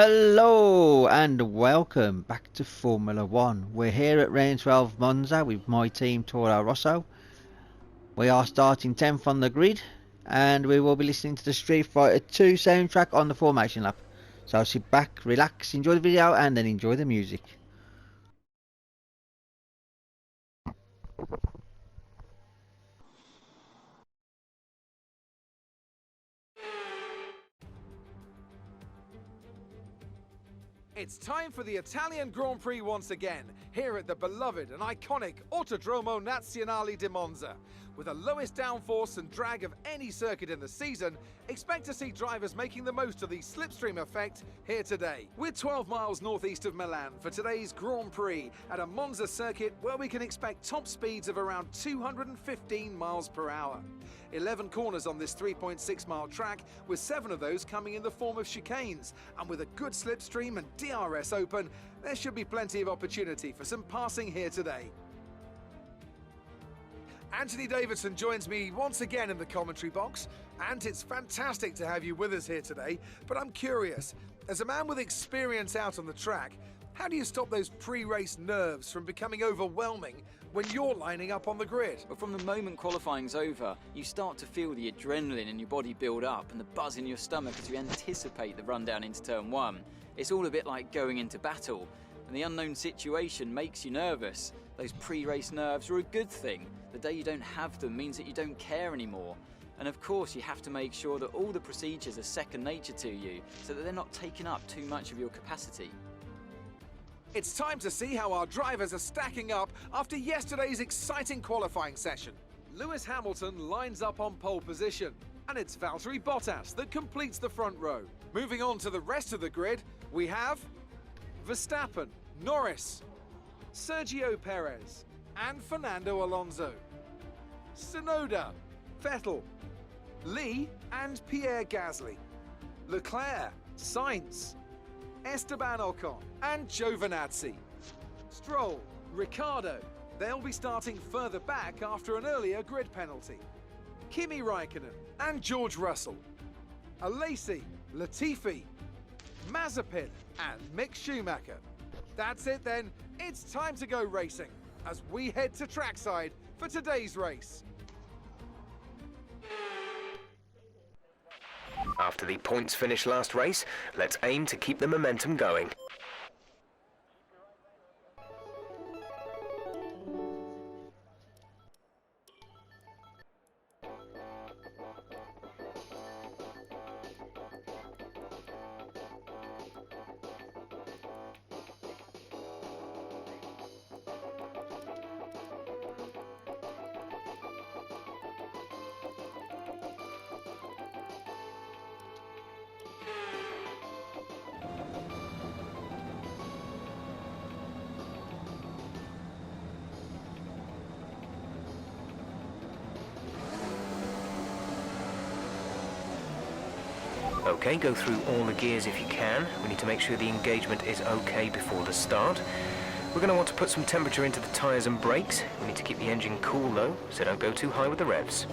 Hello and welcome back to Formula One. We're here at Range 12 Monza with my team Toro Rosso. We are starting 10th on the grid and we will be listening to the Street Fighter 2 soundtrack on the formation lap. So sit back, relax, enjoy the video and then enjoy the music. It's time for the Italian Grand Prix once again, here at the beloved and iconic Autodromo Nazionale di Monza. With the lowest downforce and drag of any circuit in the season, expect to see drivers making the most of the slipstream effect here today. We're 12 miles northeast of Milan for today's Grand Prix at a Monza circuit where we can expect top speeds of around 215 miles per hour. 11 corners on this 3.6 mile track, with 7 of those coming in the form of chicanes, and with a good slipstream and DRS open, there should be plenty of opportunity for some passing here today. Anthony Davidson joins me once again in the commentary box, and it's fantastic to have you with us here today, but I'm curious, as a man with experience out on the track, how do you stop those pre-race nerves from becoming overwhelming when you're lining up on the grid? But from the moment qualifying's over, you start to feel the adrenaline in your body build up and the buzz in your stomach as you anticipate the rundown into turn 1. It's all a bit like going into battle, and the unknown situation makes you nervous. Those pre-race nerves are a good thing. The day you don't have them means that you don't care anymore. And of course, you have to make sure that all the procedures are second nature to you, so that they're not taking up too much of your capacity. It's time to see how our drivers are stacking up after yesterday's exciting qualifying session. Lewis Hamilton lines up on pole position, and it's Valtteri Bottas that completes the front row. Moving on to the rest of the grid, we have Verstappen, Norris, Sergio Perez, and Fernando Alonso. Tsunoda, Vettel, Lee and Pierre Gasly, Leclerc, Sainz, Esteban Ocon and Giovinazzi. Stroll, Ricciardo, they'll be starting further back after an earlier grid penalty. Kimi Raikkonen and George Russell. Alesi, Latifi, Mazepin and Mick Schumacher. That's it then, it's time to go racing as we head to trackside for today's race. After the points finish last race, let's aim to keep the momentum going. Okay, go through all the gears if you can. We need to make sure the engagement is okay before the start. We're going to want to put some temperature into the tyres and brakes. We need to keep the engine cool though, so don't go too high with the revs.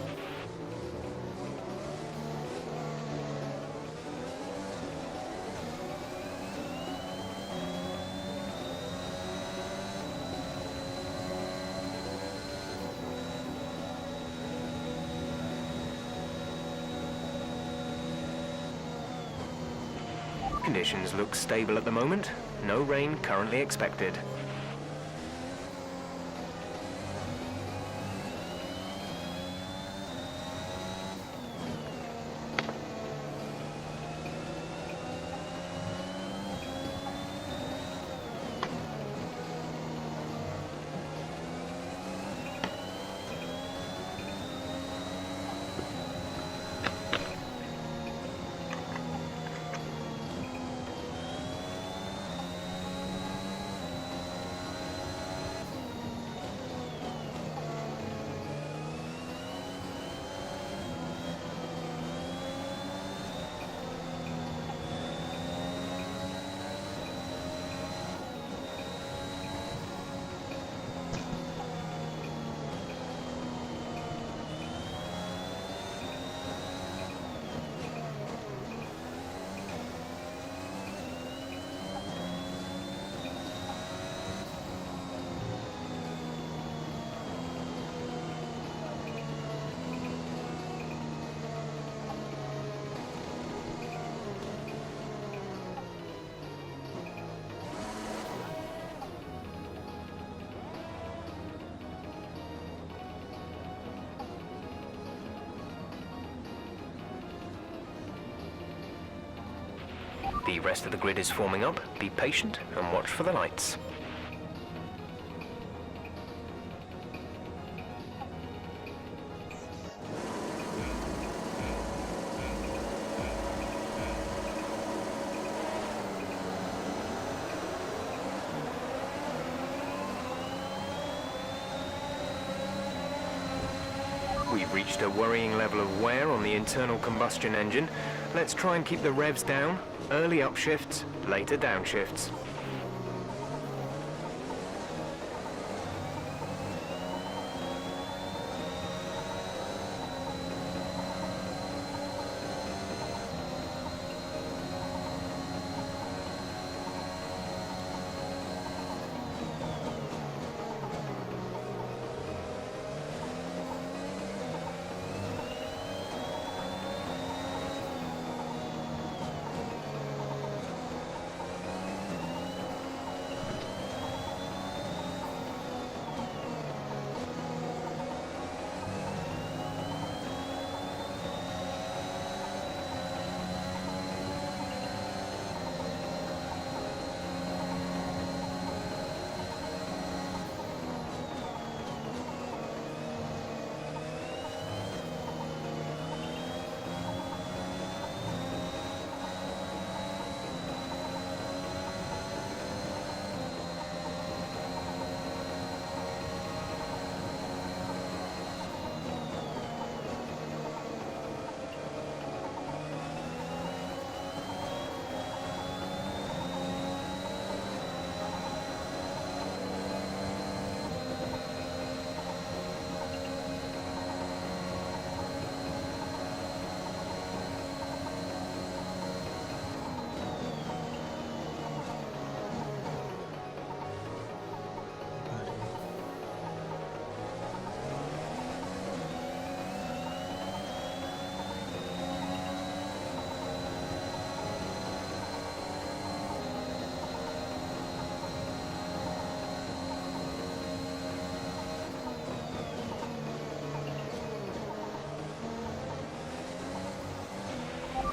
Conditions look stable at the moment. No rain currently expected. The rest of the grid is forming up. Be patient and watch for the lights. We've reached a worrying level of wear on the internal combustion engine. Let's try and keep the revs down. Early upshifts, later downshifts.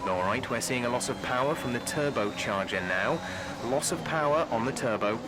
Alright, we're seeing a loss of power from the turbocharger now. Loss of power on the turbo.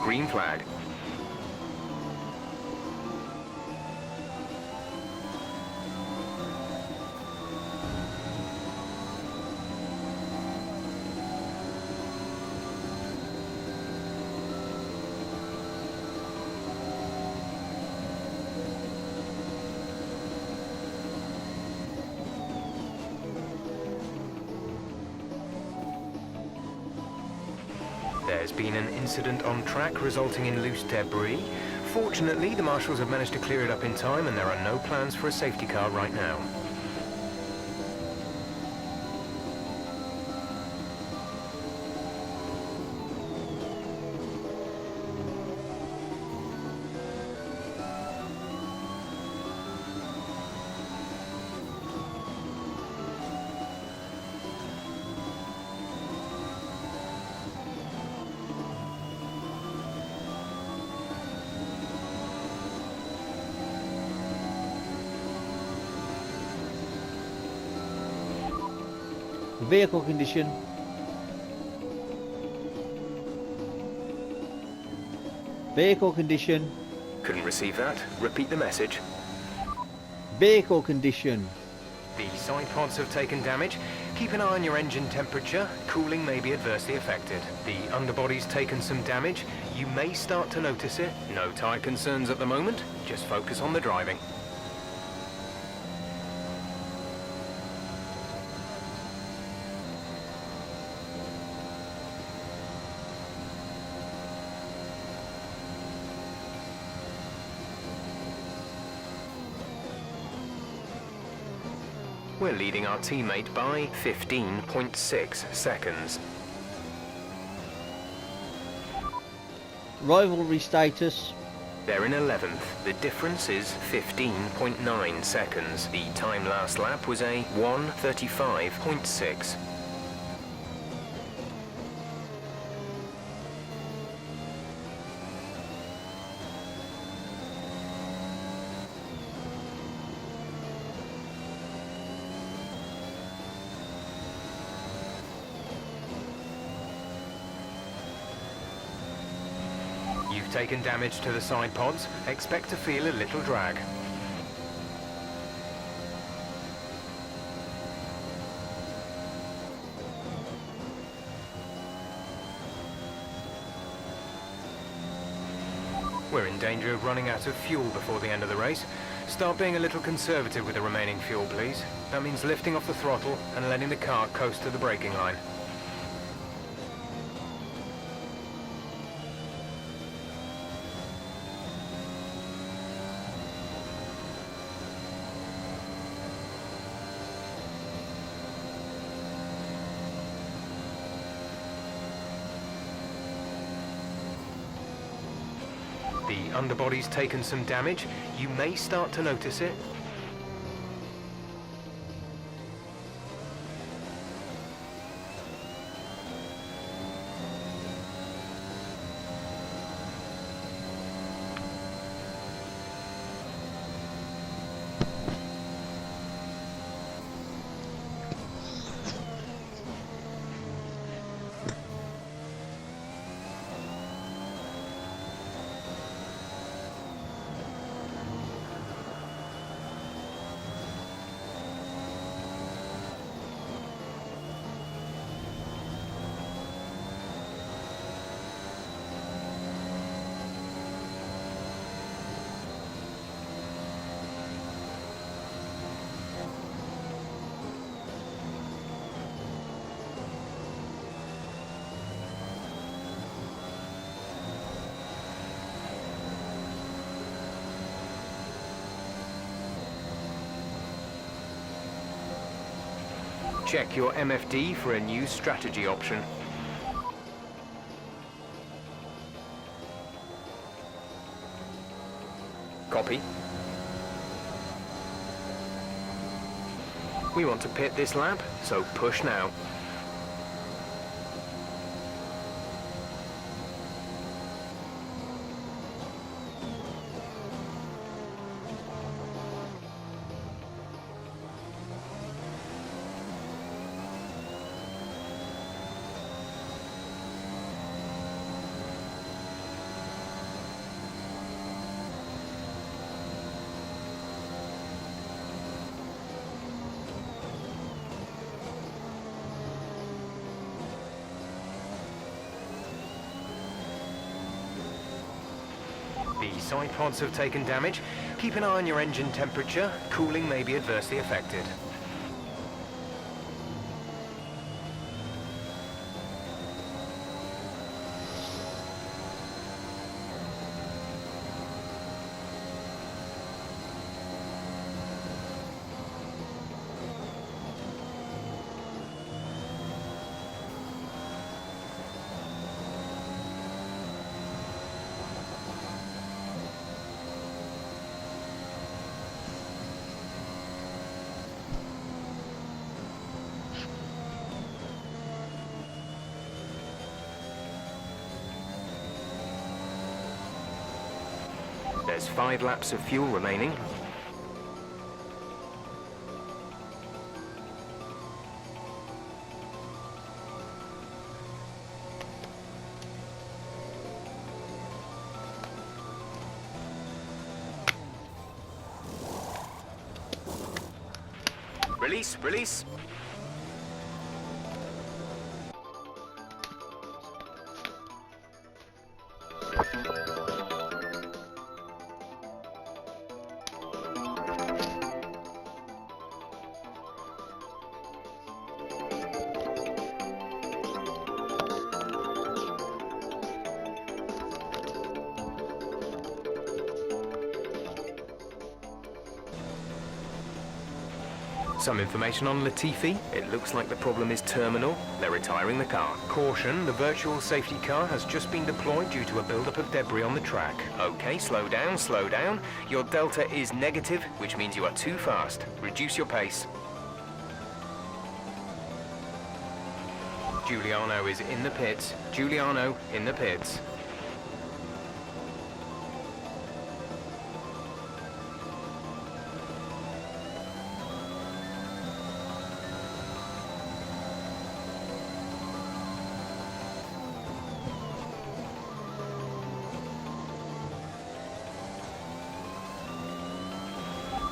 Green flag. There's been an incident on track resulting in loose debris. Fortunately, the marshals have managed to clear it up in time and there are no plans for a safety car right now. Vehicle condition. Vehicle condition. Couldn't receive that. Repeat the message. Vehicle condition. The side pods have taken damage. Keep an eye on your engine temperature. Cooling may be adversely affected. The underbody's taken some damage. You may start to notice it. No tyre concerns at the moment. Just focus on the driving. We're leading our teammate by 15.6 seconds. Rivalry status. They're in 11th. The difference is 15.9 seconds. The time last lap was a 1:35.6. You've taken damage to the side pods. Expect to feel a little drag. We're in danger of running out of fuel before the end of the race. Start being a little conservative with the remaining fuel, please. That means lifting off the throttle and letting the car coast to the braking line. The underbody's taken some damage. You may start to notice it. Check your MFD for a new strategy option. Copy. We want to pit this lap, so push now. The side pods have taken damage. Keep an eye on your engine temperature. Cooling may be adversely affected. There's 5 laps of fuel remaining. Release, release. Some information on Latifi. It looks like the problem is terminal. They're retiring the car. Caution, the virtual safety car has just been deployed due to a buildup of debris on the track. Okay, slow down, slow down. Your delta is negative, which means you are too fast. Reduce your pace. Giuliano is in the pits. Giuliano in the pits.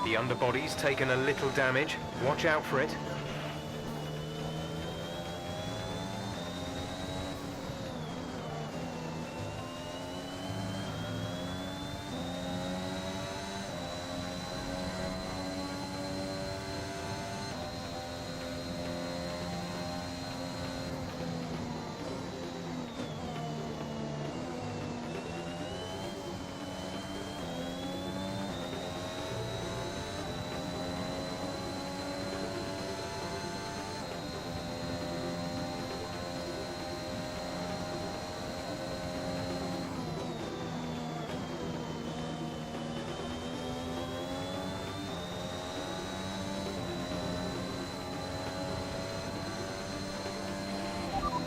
The underbody's taken a little damage. Watch out for it.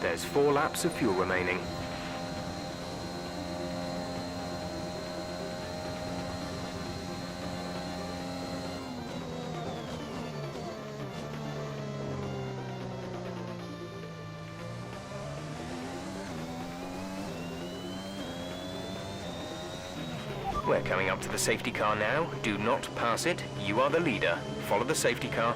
There's 4 laps of fuel remaining. We're coming up to the safety car now. Do not pass it. You are the leader. Follow the safety car.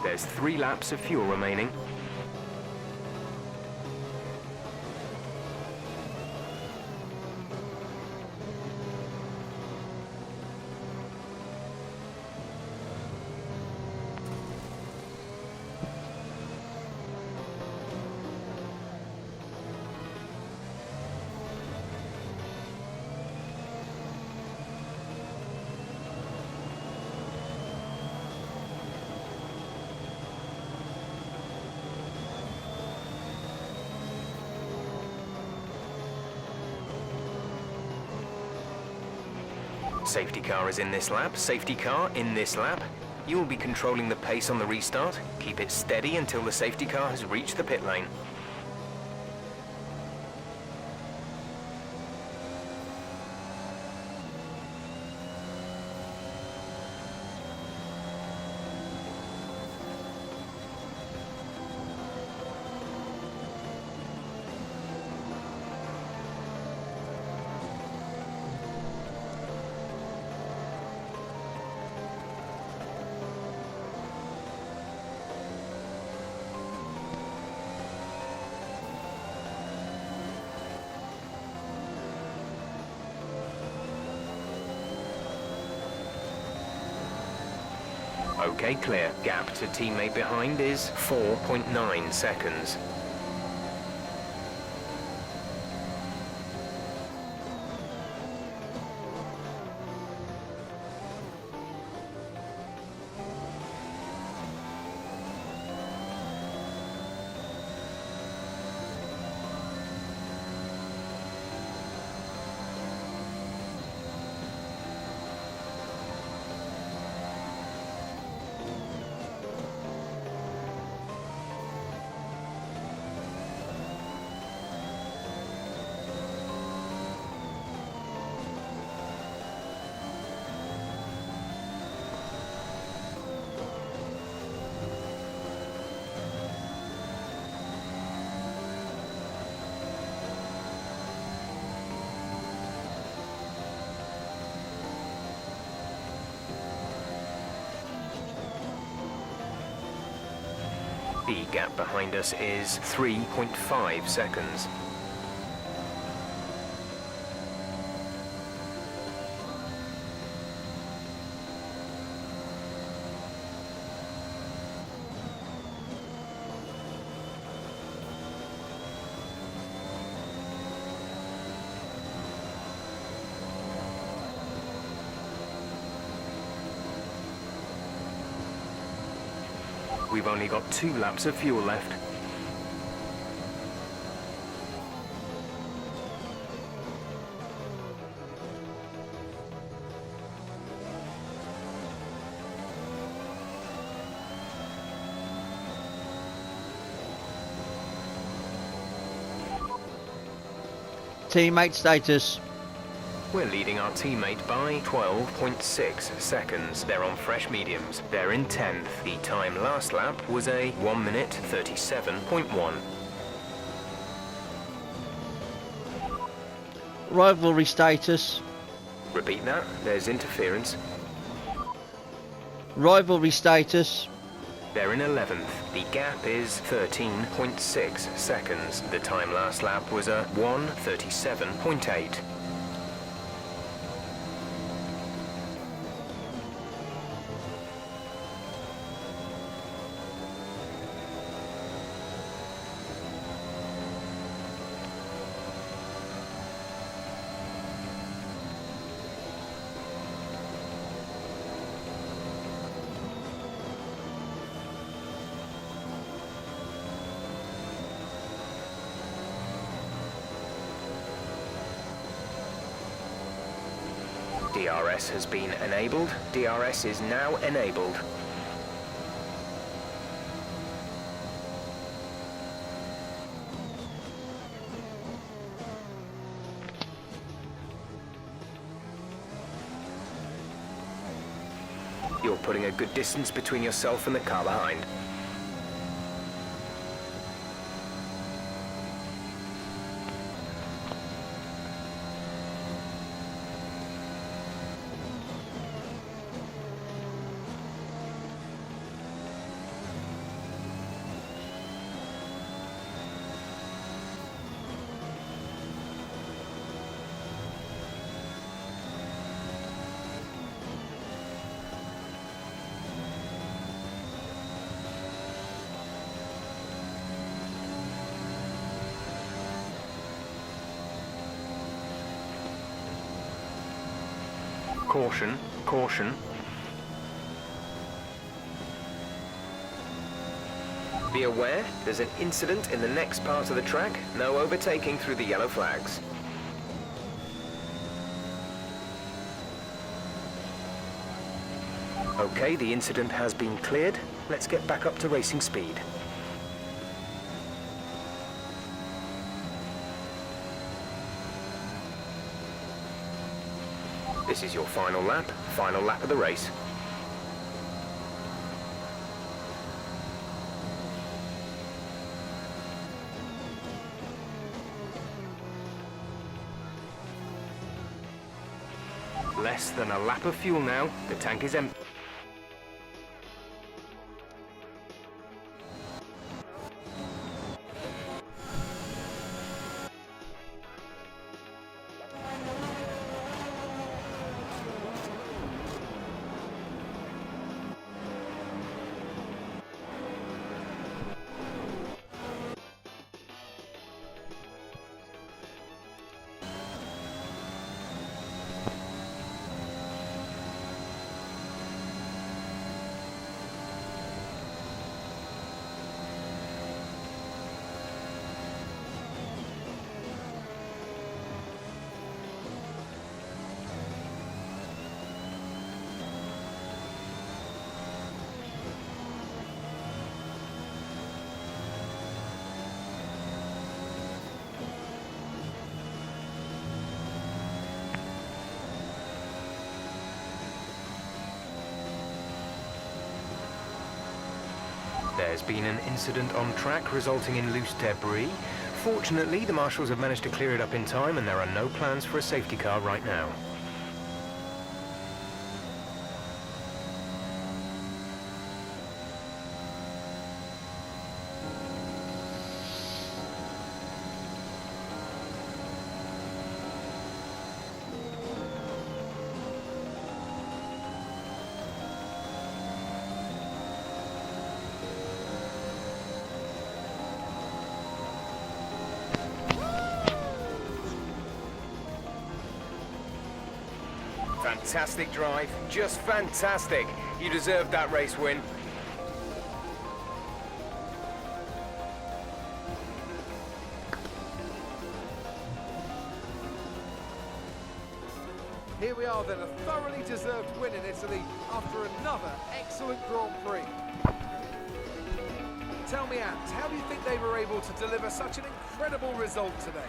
There's 3 laps of fuel remaining. Safety car is in this lap, safety car in this lap. You will be controlling the pace on the restart. Keep it steady until the safety car has reached the pit lane. Okay, clear. Gap to teammate behind is 4.9 seconds. The gap behind us is 3.5 seconds. We've only got 2 laps of fuel left. Teammate status. We're leading our teammate by 12.6 seconds. They're on fresh mediums. They're in 10th. The time last lap was a 1 minute 37.1. Rivalry status. Repeat that. There's interference. Rivalry status. They're in 11th. The gap is 13.6 seconds. The time last lap was a 1:37.8. DRS has been enabled. DRS is now enabled. You're putting a good distance between yourself and the car behind. Caution, caution. Be aware, there's an incident in the next part of the track. No overtaking through the yellow flags. Okay, the incident has been cleared. Let's get back up to racing speed. This is your final lap of the race. Less than a lap of fuel now. The tank is empty. There's been an incident on track resulting in loose debris. Fortunately, the marshals have managed to clear it up in time and there are no plans for a safety car right now. Fantastic drive, just fantastic. You deserved that race win. Here we are then, a thoroughly deserved win in Italy after another excellent Grand Prix. Tell me, Ant, how do you think they were able to deliver such an incredible result today?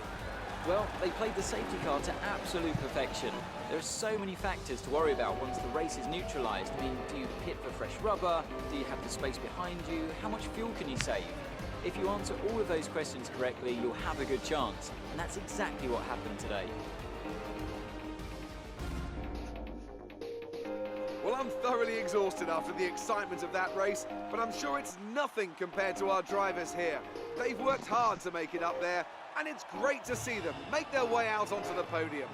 Well, they played the safety car to absolute perfection. There are so many factors to worry about once the race is neutralised. I mean, do you pit for fresh rubber? Do you have the space behind you? How much fuel can you save? If you answer all of those questions correctly, you'll have a good chance. And that's exactly what happened today. Well, I'm thoroughly exhausted after the excitement of that race, but I'm sure it's nothing compared to our drivers here. They've worked hard to make it up there, and it's great to see them make their way out onto the podium.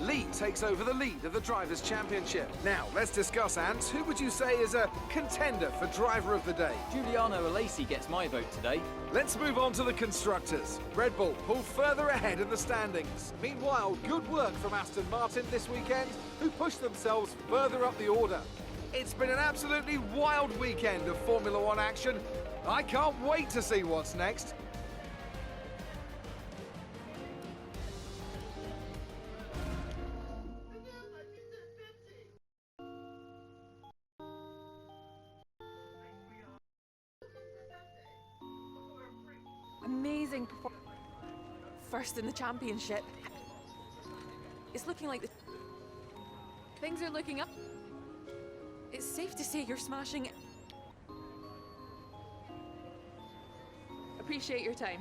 Lee takes over the lead of the Drivers' Championship. Now, let's discuss, Ant. Who would you say is a contender for Driver of the Day? Giuliano Alesi gets my vote today. Let's move on to the Constructors. Red Bull pull further ahead in the standings. Meanwhile, good work from Aston Martin this weekend, who pushed themselves further up the order. It's been an absolutely wild weekend of Formula One action. I can't wait to see what's next. Amazing performance. First in the championship. It's looking like things are looking up. It's safe to say you're smashing it. Appreciate your time.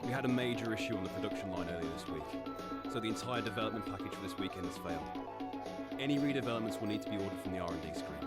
We had a major issue on the production line earlier this week, so the entire development package for this weekend has failed. Any redevelopments will need to be ordered from the R&D screen.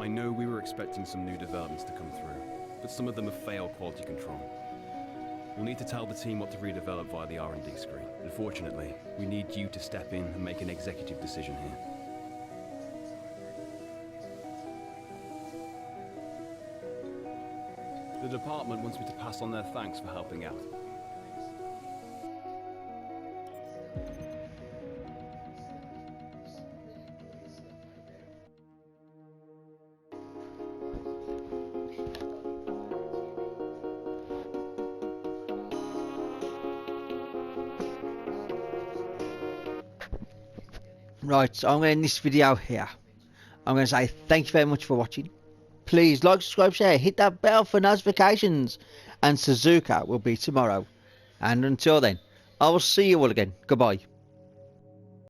I know we were expecting some new developments to come through, but some of them have failed quality control. We'll need to tell the team what to redevelop via the R&D screen. Unfortunately, we need you to step in and make an executive decision here. The department wants me to pass on their thanks for helping out. Right, so I'm going to end this video here. I'm going to say thank you very much for watching. Please like, subscribe, share, hit that bell for notifications. And Suzuka will be tomorrow. And until then, I will see you all again. Goodbye.